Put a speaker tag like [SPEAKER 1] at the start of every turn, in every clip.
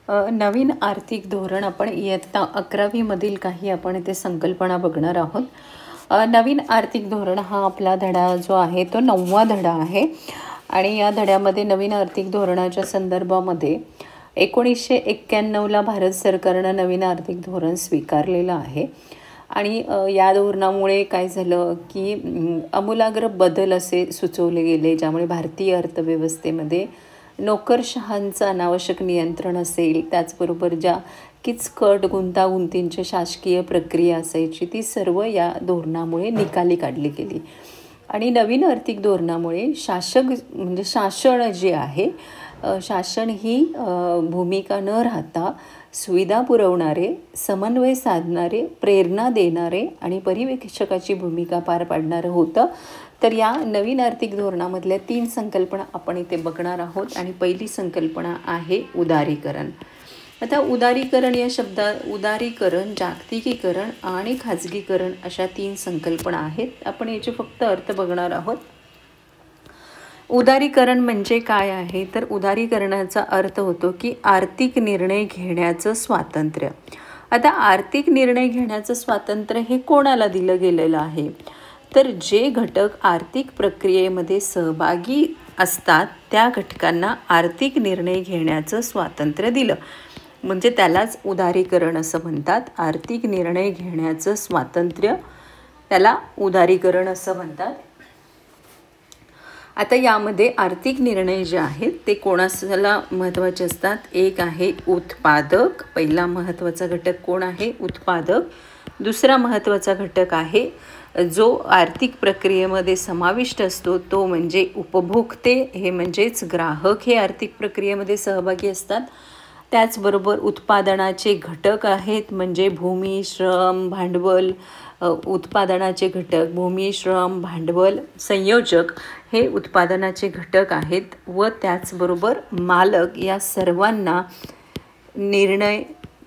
[SPEAKER 1] नवीन आर्थिक धोरण आपण इयत्ता 11वी काही आपण इथे संकल्पना बघणार आहोत. नवीन आर्थिक धोरण हा आपला धडा जो आहे तो 9वा धडा आहे आणि या धड्यामध्ये नवीन आर्थिक धोरणाच्या संदर्भामध्ये 1991ला भारत सरकारनं नवीन आर्थिक धोरण स्वीकारलेलं आहे. आणि या धोरणामुळे काय झालं की आमूलाग्र बदल असे सुचवले गेले, ज्यामुळे भारतीय अर्थव्यवस्थेमध्ये नोकरशहांचं अनावश्यक नियंत्रण असेल, त्याचबरोबर ज्या किचकट गुंतागुंतींची शासकीय प्रक्रिया असायची ती सर्व या धोरणामुळे निकाली काढली गेली. आणि नवीन आर्थिक धोरणामुळे शासन जे आहे, शासन ही भूमिका न राहता सुविधा पुरवणारे, समन्वय साधणारे, प्रेरणा देणारे आणि पर्यवेक्षकाची भूमिका पार पाडणारं होतं. तर या नवीन आर्थिक धोरणामधल्या 3 संकल्पना आपण इथे बघणार आहोत. आणि पहिली संकल्पना आहे उदारीकरण. आता उदारीकरण या उदारीकरण, जागतिकीकरण आणि खाजगीकरण अशा 3 संकल्पना आहेत. आपण याचे फक्त अर्थ बघणार आहोत. उदारीकरण म्हणजे काय आहे, तर उदारीकरणाचा अर्थ होतो की आर्थिक निर्णय घेण्याचं स्वातंत्र्य. आता आर्थिक निर्णय घेण्याचं स्वातंत्र्य हे कोणाला दिलं गेलेलं आहे, तर जे घटक आर्थिक प्रक्रियेमध्ये सहभागी असतात त्या घटकांना आर्थिक निर्णय घेण्याचं स्वातंत्र्य दिलं, म्हणजे त्यालाच उदारीकरण असं म्हणतात. आर्थिक निर्णय घेण्याचं स्वातंत्र्य त्याला उदारीकरण असं म्हणतात. आता यामध्ये आर्थिक निर्णय जे आहेत ते कोणाला महत्त्वाचे असतात. एक आहे उत्पादक. पहिला महत्त्वाचा घटक कोण आहे? उत्पादक. दुसरा महत्त्वाचा घटक आहे जो आर्थिक प्रक्रियेमध्ये समाविष्ट असतो तो म्हणजे उपभोक्ते, हे म्हणजेच ग्राहक हे आर्थिक प्रक्रियेमध्ये सहभागी असतात. त्याचबरोबर उत्पादनाचे घटक आहेत म्हणजे भूमी, श्रम, भांडवल. उत्पादनाचे घटक भूमी, श्रम, भांडवल, संयोजक हे उत्पादनाचे घटक आहेत. व त्याचबरोबर मालक या सर्वांना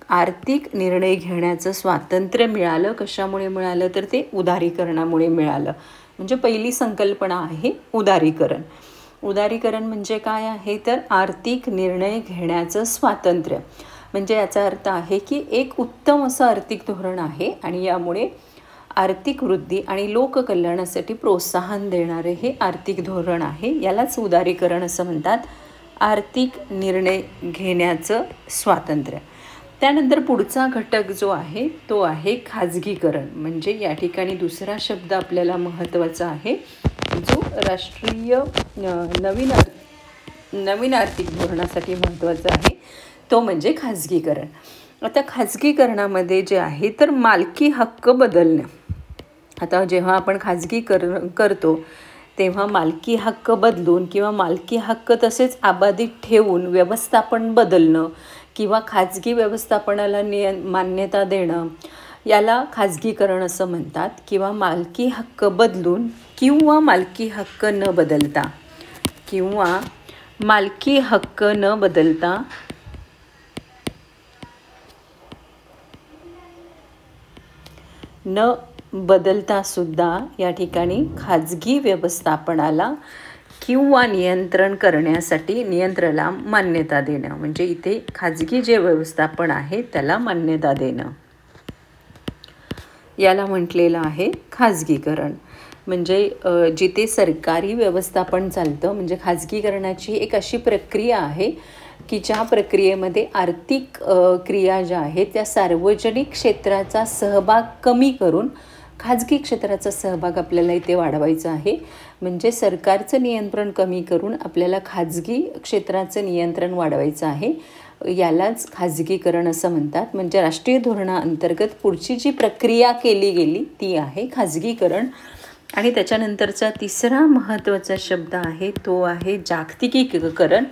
[SPEAKER 1] आर्थिक निर्णय घेण्याचं स्वातंत्र्य मिळालं. कशामुळे मिळालं, तर ते उदारीकरणामुळे मिळालं. म्हणजे पहिली संकल्पना आहे उदारीकरण. उदारीकरण म्हणजे काय आहे, तर आर्थिक निर्णय घेण्याचं स्वातंत्र्य. म्हणजे याचा अर्थ आहे की एक उत्तम असं आर्थिक धोरण आहे आणि यामुळे आर्थिक वृद्धी आणि लोककल्याणासाठी प्रोत्साहन देणारे हे आर्थिक धोरण आहे. यालाच उदारीकरण असं म्हणतात, आर्थिक निर्णय घेण्याचं स्वातंत्र्य. त्यानंतर पुढचा घटक जो आहे तो आहे खाजगीकरण. म्हणजे या ठिकाणी दुसरा शब्द आपल्याला महत्त्वाचा आहे जो राष्ट्रीय नवीन आर्थिक धोरणासाठी महत्त्वाचा आहे, तो म्हणजे खाजगीकरण. आता खाजगीकरणामध्ये जे आहे तर मालकी हक्क बदलणं. आता जेव्हा आपण खाजगीकरण करतो तेव्हा मालकी हक्क बदलून किंवा मालकी हक्क तसेच अबाधित ठेवून व्यवस्थापन बदलणं किंवा खाजगी व्यवस्थापनाला मान्यता देणं याला खाजगीकरण असं म्हणतात. किंवा मालकी हक्क बदलून किंवा मालकी हक्क न बदलता सुद्धा या ठिकाणी खाजगी व्यवस्थापनाला किंवा नियंत्रण करण्यासाठी नियंत्रणाला मान्यता देणं. म्हणजे इथे खाजगी जे व्यवस्थापन आहे त्याला मान्यता देणं, याला म्हटलेलं आहे खाजगीकरण. म्हणजे जिथे सरकारी व्यवस्थापन चालतं, म्हणजे खाजगीकरणाची एक अशी प्रक्रिया आहे की ज्या प्रक्रियेमध्ये आर्थिक क्रिया ज्या आहेत त्या सार्वजनिक क्षेत्राचा सहभाग कमी करून खाजगी क्षेत्राचा सहभाग आपल्याला इथे वाढवायचा आहे. म्हणजे सरकारचं नियंत्रण कमी करून आपल्याला खाजगी क्षेत्राचं नियंत्रण वाढवायचं आहे. यालाच खाजगीकरण असं म्हणतात. म्हणजे राष्ट्रीय धोरणाअंतर्गत पुढची जी प्रक्रिया केली गेली ती आहे खाजगीकरण. आणि त्याच्यानंतरचा तिसरा महत्त्वाचा शब्द आहे तो आहे जागतिकीकरण.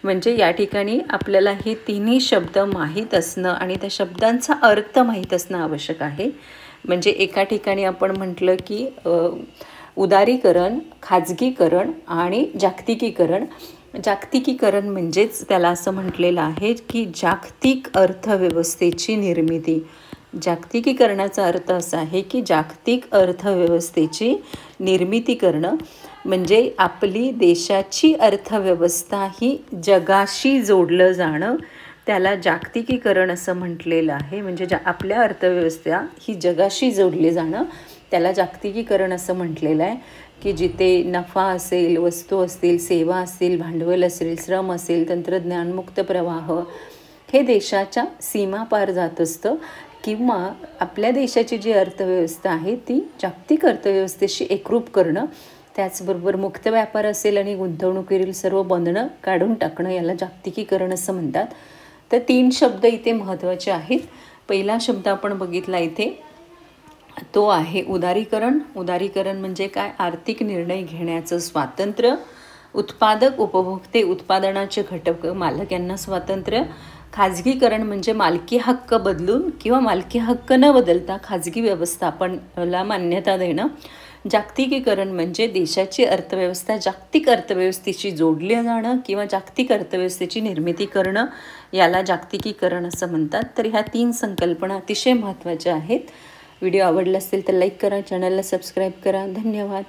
[SPEAKER 1] म्हणजे या ठिकाणी आपल्याला हे तिन्ही शब्द माहीत असणं आणि त्या शब्दांचा अर्थ माहीत असणं आवश्यक आहे. म्हणजे एका ठिकाणी आपण म्हटलं की उदारीकरण, खाजगीकरण आणि जागतिकीकरण. जागतिकीकरण म्हणजेच त्याला असं म्हटलेलं आहे की जागतिक अर्थव्यवस्थेची निर्मिती. जागतिकीकरणाचा अर्थ असा आहे की जागतिक अर्थव्यवस्थेची निर्मिती करणं. म्हणजे आपली देशाची अर्थव्यवस्था ही जगाशी जोडलं जाणं त्याला जागतिकीकरण असं म्हटलेलं आहे. म्हणजे आपल्या अर्थव्यवस्था ही जगाशी जोडली जाणं त्याला जागतिकीकरण असं म्हटलेलं आहे, की जिथे नफा असेल, वस्तू असतील, सेवा असतील, भांडवल असेल, श्रम असेल, तंत्रज्ञानमुक्त प्रवाह हे देशाच्या सीमा पार जात असतं किंवा आपल्या देशाची जी अर्थव्यवस्था आहे ती जागतिक अर्थव्यवस्थेशी एकरूप करणं, त्याचबरोबर मुक्त व्यापार असेल आणि गुंतवणुकीतील सर्व बंधनं काढून टाकणं याला जागतिकीकरण असं म्हणतात. तर 3 शब्द इथे महत्त्वाचे आहेत. पहिला शब्द आपण बघितला इथे तो आहे उदारीकरण. उदारीकरण म्हणजे काय? आर्थिक निर्णय घेण्याचं स्वातंत्र्य. उत्पादक, उपभोक्ते, उत्पादनाचे घटक, मालक यांना स्वातंत्र्य. खाजगीकरण म्हणजे मालकी हक्क बदलून किंवा मालकी हक्क न बदलता खाजगी व्यवस्थापनाला मान्यता देणं. जागतिकीकरण म्हणजे देशाची अर्थव्यवस्था जागतिक अर्थव्यवस्थेशी जोडली जाणं किंवा जागतिक अर्थव्यवस्थेची निर्मिती करणं याला जागतिकीकरण असं म्हणतात. तर ह्या 3 संकल्पना अतिशय महत्त्वाच्या आहेत. व्हिडिओ आवडला असेल तर लाईक करा, चॅनलला सबस्क्राईब करा. धन्यवाद.